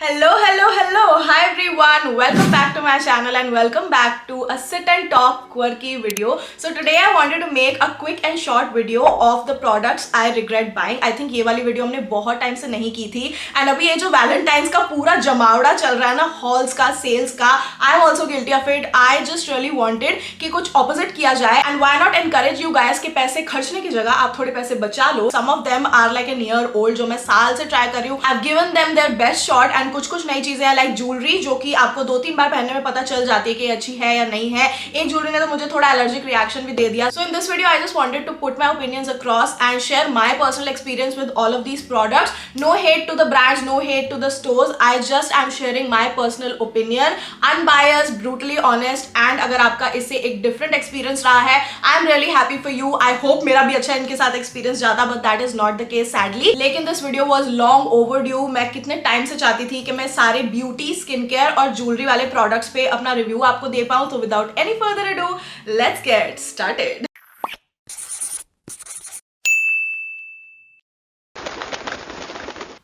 Hello. Hi everyone. Welcome back to my channel and welcome back to a sit and talk quirky video. So today I wanted to make a quick and short video of the products I regret buying. I think ये वाली video हमने बहुत time से नहीं की थी and अभी ये जो वैलेंटाइंस का पूरा जमावड़ा चल रहा है ना, हॉल्स का, सेल्स का, I am also guilty of it. I just really wanted कि कुछ ऑपोजिट किया जाए and why not encourage you guys कि पैसे खर्चने की जगह आप थोड़े पैसे बचा लो. Some of them are like an year old जो मैं साल से ट्राई कर रही हूँ. I have given them their best shot and कुछ नई चीजें हैं लाइक ज्वेलरी जो कि आपको 2-3 बार पहनने में पता चल जाती है कि अच्छी है या नहीं है. एक ज्वेलरी ने तो मुझे थोड़ा एलर्जिक रिएक्शन भी दे दिया. So in this video I just wanted to put my opinions across and share my personal experience with all of these products. No hate to the brands, no hate to the stores. I just I am sharing my personal opinion, unbiased, brutally honest. And अगर आपका इससे एक different experience रहा है, I am really happy for you. I hope मेरा भी अच्छा इनके साथ एक्सपीरियंस जाता, but that is not the case sadly. लेकिन this video was long overdue. मैं कितने टाइम से चाहती थी कि मैं सारे ब्यूटी, स्किन केयर और ज्वेलरी वाले प्रोडक्ट्स पे अपना रिव्यू आपको दे पाऊं. तो without any further ado, let's get started.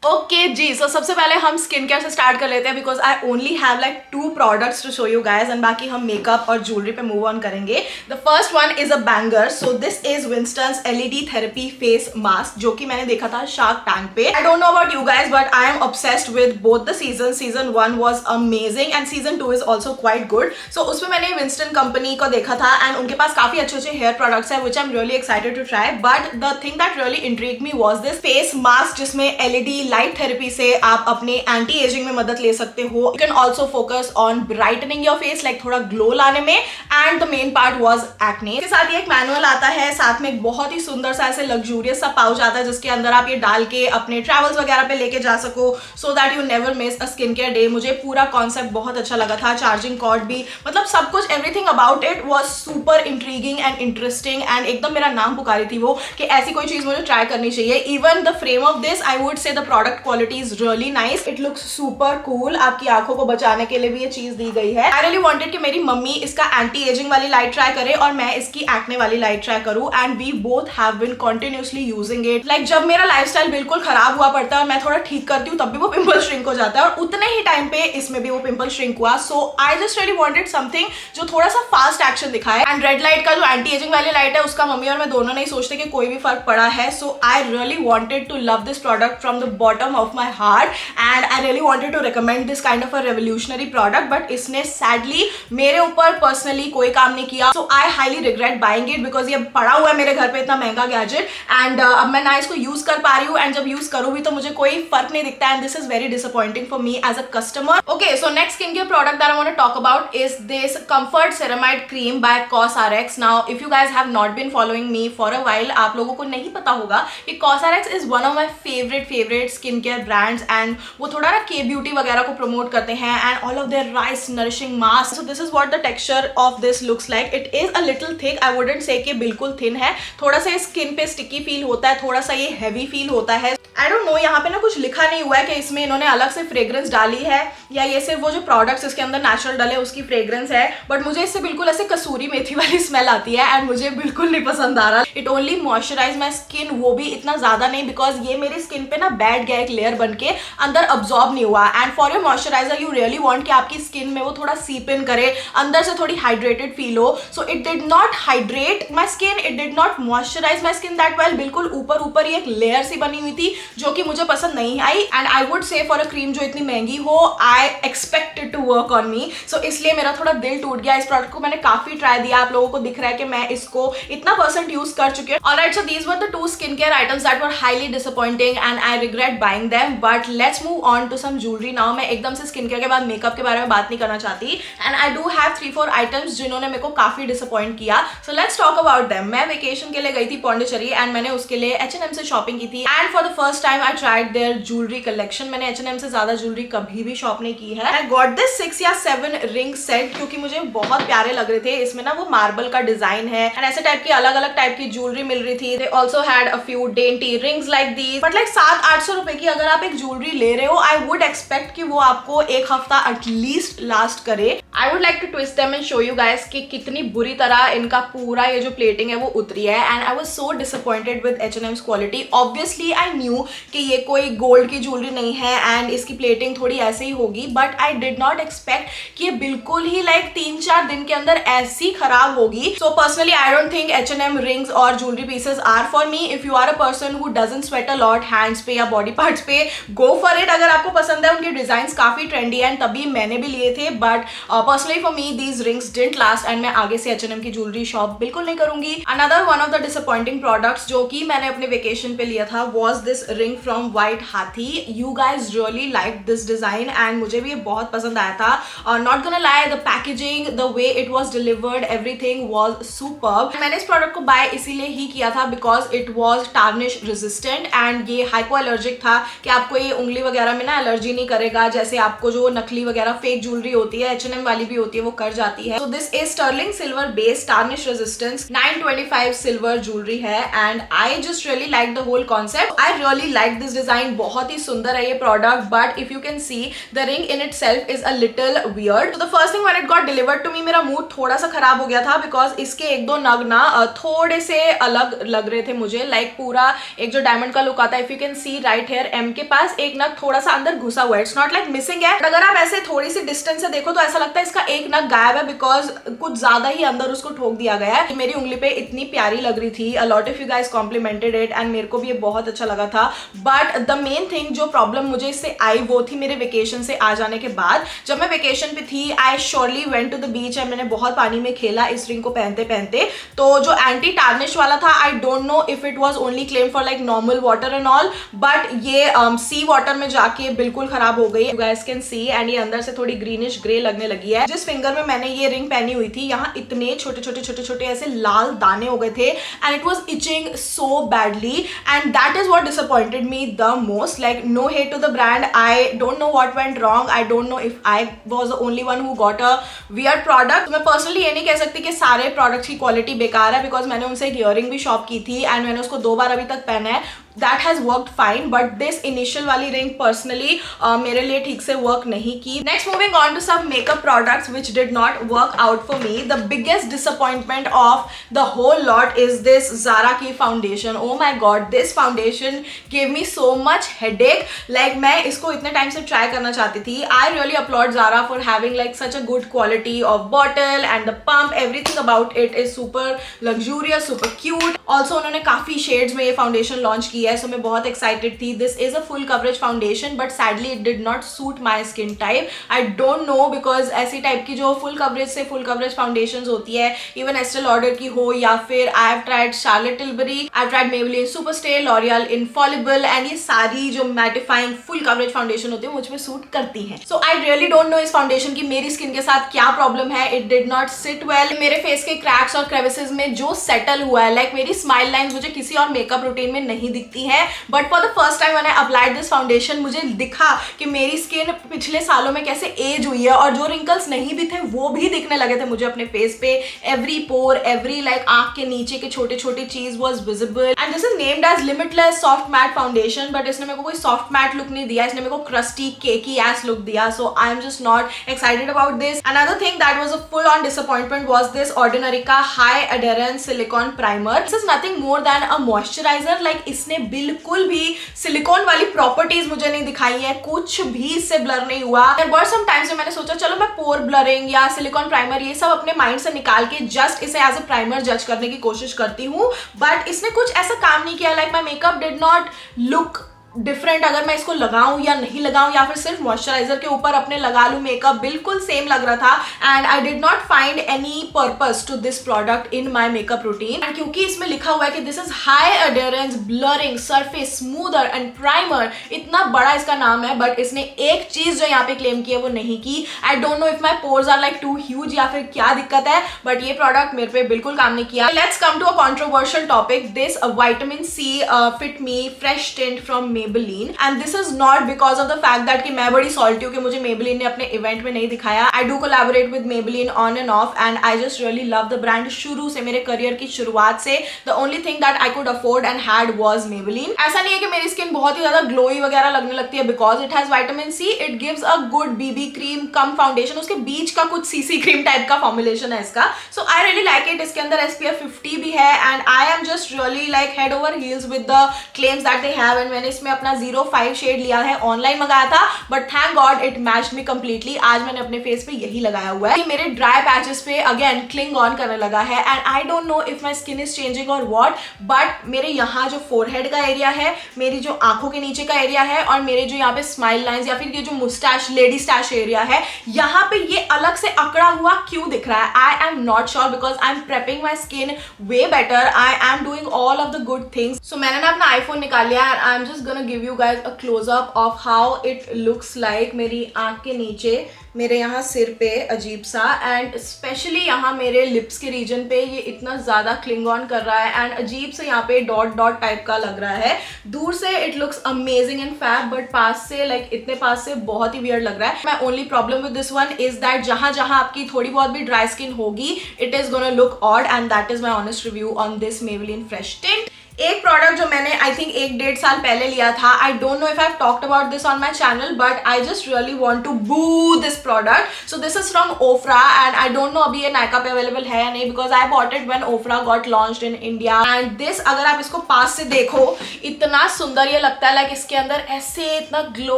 Okay जी, सो सबसे पहले हम स्किन केयर से स्टार्ट कर लेते हैं because I only have like 2 products to show you guys and बाकी हम मेकअप और ज्वेलरी पे मूव ऑन करेंगे. The first one is a banger. So this is Winston's LED therapy face mask जो कि मैंने देखा था शार्क टैंक पे. I don't know about you guys but I am obsessed with both the season. Season 1 was amazing and season 2 is also quite good. So उसमें मैंने Winston company को देखा था एंड उनके पास काफी अच्छे हेयर प्रोडक्ट्स है which I am really excited to try. But the thing that really intrigue me was this face mask जिसमें एलईडी लाइट थेरेपी से आप अपने एंटी एजिंग में मदद ले सकते हो. You can also focus on brightening your face, like थोड़ा ग्लो लाने में. And the main part was acne. इसके साथ ये एक मैनुअल आता है, साथ में एक बहुत ही सुंदर सा ऐसे लग्जूरियस सा पाउच आता है जिसके अंदर आप ये डाल के अपने ट्रैवल्स वगैरह पे लेके जा सको so that you never miss a skin care day. मुझे पूरा कॉन्सेप्ट बहुत अच्छा लगा था. चार्जिंग कॉर्ड भी, मतलब सब कुछ, everything about it was super intriguing and interesting and एकदम मेरा नाम पुकारी थी वो कि ऐसी कोई चीज मुझे ट्राई करनी चाहिए. Even the frame of this, I would से the product quality is really nice. It looks super cool. आपकी आंखों को बचाने के लिए भी ये चीज दी गई है. आई रियली वांटेड कि मेरी मम्मी इसका एंटी एजिंग वाली लाइट ट्राई करे और मैं इसकी एक्ने वाली लाइट ट्राई करूं and we both have been continuously using it. Like जब मेरा लाइफस्टाइल बिल्कुल खराब हुआ पड़ता है और मैं थोड़ा ठीक करती हूँ तब भी वो पिंपल श्रिंक हो जाता है और उतने ही टाइम पे इसमें भी वो पिंपल श्रिंक हुआ. So I just really wanted something जो थोड़ा सा फास्ट एक्शन दिखाए. एंड रेड लाइट का जो एंटी एजिंग वाली लाइट है उसका मम्मी और मैं दोनों नहीं सोचते कि कोई भी फर्क पड़ा है. So I really wanted to love this product from the bottom of my heart and I really wanted to recommend this kind of a revolutionary product. But इसने सैडली मेरे ऊपर पर्सनली कोई काम नहीं किया. So I highly regret buying it because ये पड़ा हुआ है मेरे घर पे इतना महंगा गैजेट एंड अब मैं ना इसको यूज कर पा रही हूँ एंड जब यूज करूँ भी तो मुझे कोई फर्क नहीं दिखता and this is very disappointing for me as a customer. Okay, so next skin care product that I want to talk about is this comfort ceramide cream by COSRX. Now if you guys have not been following me for a while, आप लोगों को नहीं पता होगा कि COSRX is one of my favourite skin care brands and वो थोड़ा ना के ब्यूटी वगैरह को प्रमोट करते हैं and all of their rice nourishing mask. So this is what the texture of this looks like. It is a little thick. I wouldn't say कि बिल्कुल थिन है. थोड़ा सा स्किन पे स्टिकी फील होता है, थोड़ा सा ये हैवी फील होता है. आई डोंट नो, यहाँ पे ना कुछ लिखा नहीं हुआ है कि इसमें इन्होंने अलग से फ्रेग्रेंस डाली है या ये सिर्फ वो जो प्रोडक्ट्स इसके अंदर नेचुरल डले उसकी फ्रेग्रेंस है. बट मुझे इससे बिल्कुल ऐसे कसूरी मेथी वाली स्मेल आती है एंड मुझे बिल्कुल नहीं पसंद आ रहा. It only moisturise my skin, वो भी इतना ज्यादा नहीं बिकॉज ये मेरी स्किन पे ना बैठ गया एक लेयर बन के, अंदर अब्सॉर्ब नहीं हुआ. And for your moisturiser you really want कि आपकी स्किन में वो थोड़ा सीप इन करे, अंदर से थोड़ी हाइड्रेटेड फील हो. So it did not hydrate my skin, it did not moisturise my skin that well. बिल्कुल ऊपर ही एक लेयर सी बनी हुई थी जो कि मुझे पसंद नहीं आई. And I would say for a cream जो इतनी महंगी हो, I expected to work on me. So इसलिए मेरा थोड़ा दिल टूट गया. इस प्रोडक्ट को मैंने काफी ट्राई दिया. आप लोगों को दिख रहा है कि मैं इसको इतना % यूज कर चुकी हूँ. Alright, so these were the 2 skin care items that were highly disappointing and I regret buying them. But let's move on to some jewellery now. मैं एकदम से स्किन केयर के बाद मेकअप के बारे में बात नहीं करना चाहती and I do have 3-4 items जिन्होंने मेरे को काफी डिसअपॉइंट किया. So let's talk about them. मैं वेकेशन के लिए गई थी पौंडीचेरी एंड मैंने उसके लिए H&M से शॉपिंग की थी and for the first time I tried there jewellery collection. मैंने H&M से ज्यादा ज्वेलरी कभी भी शॉप नहीं की है. आई गॉट दिस 6 या 7 रिंग सेट क्योंकि मुझे बहुत प्यारे लग रहे थे. इसमें ना वो मार्बल का डिजाइन है एंड ऐसे टाइप की अलग अलग टाइप की ज्वेलरी मिल रही थी. They also had a few dainty rings like these but like 700-800 रुपए की अगर आप आप एक ज्वेलरी ले रहे हो, आई वुड एक्सपेक्ट कि वो आपको एक हफ्ता एटलीस्ट लास्ट करे। I would like to twist them and show you guys कि कितनी बुरी तरह इनका पूरा ये जो प्लेटिंग है वो उतरी है, and I was so disappointed with H&M's quality. Obviously I knew कि ये कोई गोल्ड की ज्वेलरी नहीं है एंड इसकी प्लेटिंग थोड़ी ऐसे ही होगी, but I did not expect कि ये बिल्कुल ही लाइक 3-4 दिन के अंदर ऐसी खराब होगी। So personally I don't think H&M rings और jewellery pieces are for me. If you are a person who doesn't sweat a lot hands पे या बॉडी पार्ट्स पे, गो फॉर इट। अगर आपको पसंद है, उनके डिजाइन काफी ट्रेंडी है, तभी मैंने भी लिए थे, but personally for me these rings didn't last and मैं आगे से H&M की ज्वेलरी शॉप बिल्कुल नहीं करूंगी। Another one of the disappointing products जो कि मैंने अपने वेकेशन पे लिया था was this ring from white Hathi. You guys really like this design and मुझे भी ये बहुत पसंद आया था। Not gonna lie, the packaging, the way it was delivered, everything was superb. मैंने इस प्रोडक्ट को बाय इसीलिए ही किया था because it was tarnish resistant and ये हाइपो एलर्जिक था कि आपको ये उंगली वगैरह में ना एलर्जी नहीं करेगा, जैसे आपको जो नकली वगैरह फेक ज्वेलरी होती है, H&M वाली भी होती है, वो कर जाती है। So this is sterling silver base tarnish resistance 925 silver jewellery है and I just really like the whole concept. I really like this design, बहुत ही सुंदर है ये product, but if you can see the ring in itself is a little weird. The first thing when it got delivered to me, मेरा mood थोड़ा सा खराब हो गया था बिकॉज इसके 1-2 नग ना थोड़े से अलग लग रहे थे मुझे, लाइक पूरा एक जो डायमंड का लुक आता है, if you can see right here एम के पास एक नग थोड़ा सा अंदर घुसा हुआ है। इट्स नॉट लाइक मिसिंग है, अगर आप ऐसे थोड़ी सी डिस्टेंस से देखो तो ऐसा लगता है इसका एक नग गायब है बिकॉज कुछ ज्यादा ही अंदर उसको ठोक दिया गया है। मेरी उंगली पे इतनी प्यारी लग रही थी, a lot of you guys complimented it and मेरे को भी ये बहुत अच्छा लगा था। बट द मेन थिंग जो प्रॉब्लम मुझे इससे आई वो थी मेरे वेकेशन से आ जाने के बाद। जब मैं वेकेशन पे थी, I surely went to the beach and मैंने बहुत पानी में खेला इस रिंग को पहनते पहनते। तो जो एंटी टार्निश वाला था, I don't know if it was only claim for like normal water and all, but ये सी वाटर में जाके बिल्कुल खराब हो गई। You guys can see and ये अंदर से थोड़ी ग्रीनिश ग्रे लगने लगी है। जिस फिंगर में मैंने ये रिंग पहनी हुई थी, यहाँ इतने छोटे छोटे ऐसे लाल दाने हो गए थे and it was itching so badly and that is what disappointed me the most. Like no hate to the brand, I don't know what went wrong, I don't know if I was the only one who got a weird product. मैं personally ये नहीं कह सकती कि सारे products की quality बेकार है बिकॉज मैंने उनसे एक ईयरिंग भी शॉप की थी एंड मैंने उसको 2 बार अभी तक पहना है। That has worked fine, but this initial वाली ring personally मेरे लिए ठीक से work नहीं की। Next moving on to some makeup products which did not work out for me. The biggest disappointment of the whole lot is this Zara की foundation. Oh my god, this foundation gave me so much headache. Like मैं इसको इतने time से try करना चाहती थी। I really applaud Zara for having like such a good quality of bottle and the pump. Everything about it is super luxurious, super cute. Also उन्होंने काफी shades में ये foundation launch की है, so मैं बहुत एक्साइटेड थी। This is a full coverage foundation but sadly it did not suit my skin type. I don't know because ऐसी टाइप की जो फुल कवरेज से फुल कवरेज फाउंडेशन होती है, इवन एस्टे लॉडर की हो या फिर I have tried Charlotte Tilbury, I have tried Maybelline Superstay, L'Oreal Infallible, and ये सारी जो मैटिफाइंग फुल कवरेज फाउंडेशन होती है मुझ पे सूट करती हैं। सो आई रियली डोंट नो इस फाउंडेशन की मेरी स्किन के साथ क्या प्रॉब्लम है। It did not sit well. मेरे फेस के क्रैक्स और क्रेविसेस में जो सेटल हुआ है, लाइक मेरी स्माइल लाइंस मुझे किसी और मेकअप रूटीन में नहीं दिखती है, but for the first time when I applied this foundation मुझे दिखा कि मेरी स्किन पिछले सालों में कैसे एज हुई है और जो रिंकल्स नहीं भी थे वो भी दिखने लगे थे मुझे अपने फेस पे। एवरी पोर, एवरी लाइक आंख के नीचे के छोटे छोटे चीज was visible and this is named as limitless soft matte foundation, but इसने मेरे को कोई सॉफ्ट मैट लुक नहीं दिया, इसने मेरे को क्रस्टी केकी एस लुक दिया। So I am just not excited about this. Another thing that was a full on disappointment was this Ordinary का high adherence silicone primer. This is nothing more than a moisturiser. Like इसने बिल्कुल भी silicon वाली properties मुझे नहीं दिखाई है, कुछ भी इससे ब्लर नहीं हुआ। देयर वर सम टाइम्स मैंने सोचा चलो मैं पोर ब्लरिंग या सिलिकॉन प्राइमर ये सब अपने माइंड से निकाल के जस्ट इसे एज अ प्राइमर जज करने की कोशिश करती हूँ, बट इसने कुछ ऐसा काम नहीं किया। Like my makeup did not look different अगर मैं इसको लगाऊं या नहीं लगाऊं या फिर सिर्फ मॉइस्चराइजर के ऊपर अपने लगा लूं मेकअप, बिल्कुल सेम लग रहा था and I did not find any purpose to this product in my makeup routine. And क्योंकि इसमें लिखा हुआ है कि this is high adherence blurring surface smoother and primer, इतना बड़ा इसका नाम है, बट इसने एक चीज जो यहाँ पे क्लेम की है वो नहीं की। I don't know if my pores are like too huge या फिर क्या दिक्कत है, बट ये प्रोडक्ट मेरे पे बिल्कुल काम नहीं किया। Let's come to a controversial topic, this vitamin C fit me fresh tint from Maybelline, and this is not because of the fact that कि मैं बड़ी salty हूँ कि मुझे Maybelline ने अपने event में नहीं दिखाया. I do collaborate with Maybelline on and off, and I just really love the brand. शुरू से, मेरे करियर की शुरुआत से the only thing that I could afford and had was Maybelline. ऐसा नहीं है कि मेरी स्किन बहुत ही ज्यादा ग्लोई वगैरह लगने लगती है because it has vitamin C. It gives a good BB cream come foundation, उसके बीच का कुछ CC क्रीम टाइप का फॉर्मुलेशन है इसका. So I really like it. इसके अंदर SPF 50 भी है, and I am just really like head over heels with the claims that they have. And मैंने इसमें अपना 05 शेड लिया है, ऑनलाइन मंगाया था, but thank God it matched me completely. आज मैंने अपने फेस पे यही लगाया हुआ है. मेरे ड्राई पैचेस पे अगेन क्लिंग ऑन करने लगा है, and I don't know if my skin is changing और व्हाट, बट मेरे यहाँ जो फोरहेड का एरिया है, मेरी जो आंखों के नीचे का एरिया है, और मेरे जो यहाँ पे स्माइल लाइंस या फिर ये जो मुस्टैच लेडी स्टैच एरिया है, यहाँ पे ये अलग से अकड़ा हुआ क्यों दिख रहा है? I am not sure because I am prepping my skin way better. I am doing all of the good things. So मैंने ना अपना आईफोन निकाल लिया and I am just gonna give you guys a close up of how it looks like. मेरी आंख के नीचे, मेरे यहाँ सिर पे अजीब सा, एंड स्पेशली यहाँ मेरे लिप्स के रीजन पे ये इतना ज़्यादा क्लिंग ऑन कर रहा है, एंड अजीब से यहाँ पे डॉट डॉट टाइप का लग रहा है. दूर से it looks amazing and fab, but पास से लाइक इतने पास से बहुत ही वियर्ड लग रहा है. My only problem with this one is that जहाँ जहाँ आपकी थोड़ी बहुत भी ड्राई स्किन होगी, it is gonna look odd, and that is my honest review on this Maybelline fresh tint. एक प्रोडक्ट जो मैंने आई थिंक 1-1.5 साल पहले लिया था, I don't know if I have talked about this on my channel, but I just really want to boo this product. So this is from Ofra, and I don't no अभी ये नायका पे available है या नहीं, because I bought it when Ofra got launched in India. And this, अगर आप इसको पास से देखो, इतना सुंदर ये लगता है, लाइक इसके अंदर ऐसे इतना ग्लो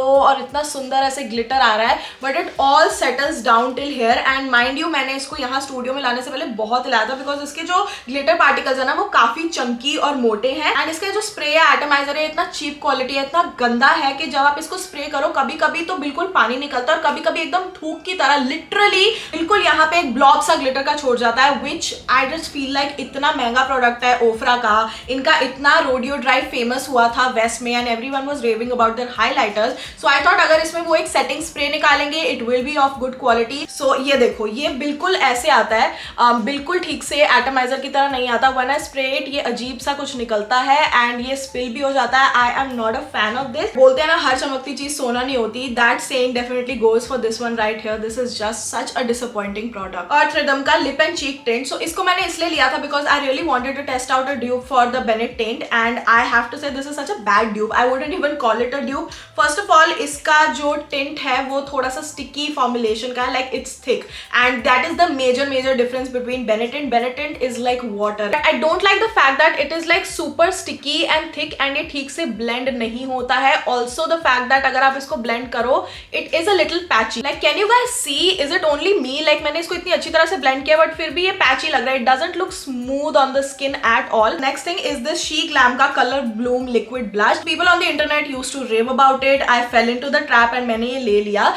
और इतना सुंदर ऐसे ग्लिटर आ रहा है, but it all settles down till here. And mind you, मैंने इसको यहाँ स्टूडियो में लाने से पहले बहुत हिलाया था, बिकॉज इसके जो ग्लिटर पार्टिकल्स है ना, वो काफी चंकी और मोटे हैं, एंड इसका जो स्प्रे है, एटमाइजर है, इतना चीप क्वालिटी है, इतना गंदा है कि जब आप इसको स्प्रे करो, कभी कभी तो बिल्कुल पानी निकलता है और कभी कभी एकदम थूक की तरह लिटरली बिल्कुल यहाँ पे एक ब्लॉब सा ग्लिटर का छोड़ जाता है, which I just feel like इतना महंगा प्रोडक्ट है Ofra का. इनका इतना रोडियो ड्राई फेमस हुआ था वेस्ट में, and everyone was raving about their highlighters. So I thought अगर इसमें वो एक सेटिंग स्प्रे निकालेंगे, it will be of good quality. So ये देखो, ये बिल्कुल ऐसे आता है, बिल्कुल ठीक से एटमाइजर की तरह नहीं आता. व्हेन आई स्प्रे इट, ये अजीब सा कुछ निकलता है, एंड ये स्पिल भी हो जाता है. I am not a fan of this. बोलते हैं ना, हर चमकती चीज सोना नहीं होती. That saying definitely goes for this one right here. This is just such a disappointing product. और Tridum का lip and cheek tint. So इसको मैंने इसलिए लिया था because I really wanted to test out a dupe for the Bennett tint, and I have to say this is such a bad dupe. I wouldn't even call it a dupe. First of all, इसका जो tint है वो थोड़ा सा sticky formulation का है, like it's thick, and that is the major difference between Bennett tint. Bennett tint is like water. I don't like the fact that it is like super sticky and thick, and ये ठीक से blend नहीं होता है. Also the fact that अगर आप इसको blend करो, it is a little patchy. Like can you guys see, is it only me? Like मैंने इसको इतनी अच्छी तरह से ब्लेंड किया, बट फिर भी ये पैची लग रहा है. It doesn't look smooth on the skin at all. Next thing is this She Glam का Color Bloom liquid blush. People on the internet used to rave about it. I fell into the trap and मैंने ये ले लिया.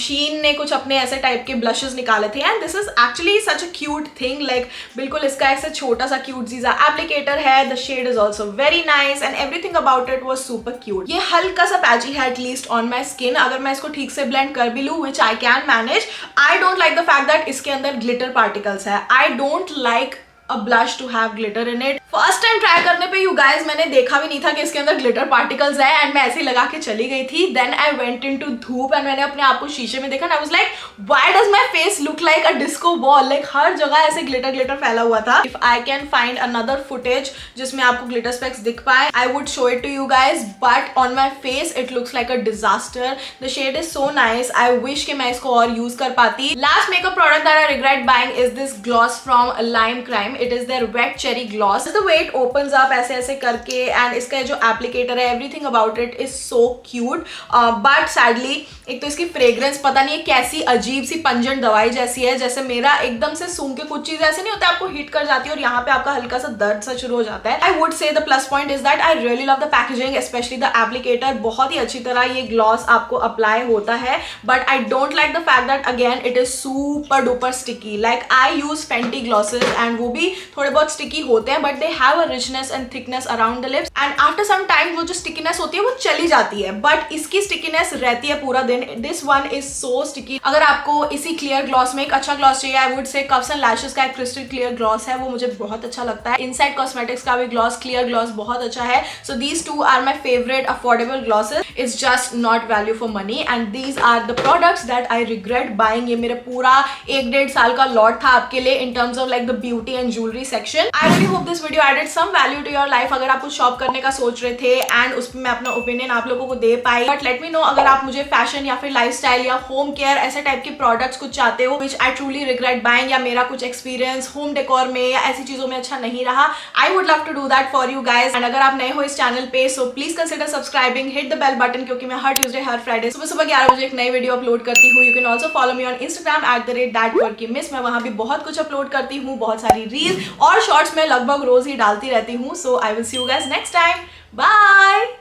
शीन ने कुछ अपने ऐसे type के ब्लशेस निकाले थे, and this is actually such a cute thing. Like बिल्कुल इसका ऐसे छोटा सा क्यूट सा एप्लीकेटर है. The shade is also very nice, and everything about it was super cute. ये हल्का सा पैची है एटलीस्ट ऑन माई स्किन. अगर मैं इसको ठीक से ब्लेंड कर भी लूं, which I can manage. I don't like the fact that इसके अंदर ग्लिटर पार्टिकल्स है. I don't like a blush to have glitter in it. First time try करने पे यू गाइज मैंने देखा भी नहीं था कि इसके अंदर ग्लिटर पार्टिकल्स है, एंड मैं ऐसे ही लगा के चली गई थी. देन आई वेंट इनटू धूप एंड मैंने अपने आप को शीशे में देखा, and I was like, why does my face look like a disco ball? Like हर जगह ऐसे ग्लिटर फैला हुआ था. If I can find another footage जिसमें आपको ग्लिटर स्पेक्स दिख पाए, I would show it to you guys, but on my face it looks like a disaster. The shade is so nice. I wish कि मैं इसको और use कर पाती. Last makeup product that I regret buying is this gloss from Lime Crime. It is their wet cherry gloss. The way it opens up ऐसे ऐसे करके, and इसका जो एप्लीकेटर है, everything about it is so cute. But sadly एक तो इसकी fragrance पता नहीं है कैसी अजीब सी पंजेंट दवाई जैसी है. जैसे मेरा एकदम से सूंघ के कुछ चीजें ऐसे नहीं होता, आपको हिट कर जाती है और यहाँ पे आपका हल्का सा दर्द सा शुरू हो जाता है. आई वुड से the plus point is that I really love the packaging, specially the applicator. बहुत ही अच्छी तरह ये ग्लॉस आपको अप्लाई होता है, but I don't like the fact that again it is super duper sticky. Like I use Fenty glosses, and वो भी थोड़े बहुत स्टिकी होते हैं, but they have a richness and thickness around the lips and after some time वो जो stickiness होती है वो चली जाती है, बट इसकी स्टिकीनेस रहती है पूरा दिन. This one is so sticky. अगर आपको इसी क्लियर ग्लॉस में एक अच्छा ग्लॉस चाहिए, आई वुड से कफ्स एंड लैशेस का एक क्रिस्टल क्लियर ग्लॉस है, वो मुझे बहुत अच्छा लगता है. इनसाइड कॉस्मेटिक्स का भी ग्लॉस, क्लियर ग्लॉस बहुत अच्छा है. So these two are my favourite affordable glosses. It's just not value for money and these are the products that I regret buying. ये मेरे पूरा 1-1.5 साल का लॉट था आपके लिए in terms of like the beauty and jewellery section. I really hope this video added some value to your life. अगर आप कुछ शॉप करने का सोच रहे थे एंड उसमें मैं अपना ओपिनियन आप लोगों को दे पाई, बट लेट मी नो अगर आप मुझे फैशन या फिर लाइफस्टाइल या होम केयर ऐसे टाइप के प्रोडक्ट्स कुछ चाहते हो विच आई ट्रूली रिग्रेट बाइंग, या मेरा कुछ एक्सपीरियंस होम डेकोर में या ऐसी चीजों में अच्छा नहीं रहा, I would love to do that for you guys. And अगर आप नए हो इस चैनल पे so please consider subscribing, hit the bell button, क्योंकि मैं हर ट्यूजडे हर फ्राइडे सुबह सुबह 11 बजे एक नई वीडियो अपलोड करती हूँ. You can also follow me on Instagram @thatquirkymiss. मैं वहां भी बहुत कुछ अपलोड करती हूँ, बहुत सारी रील्स और शॉर्ट्स में लगभग रोज ही डालती रहती हूँ. So I will see you guys next time. Bye.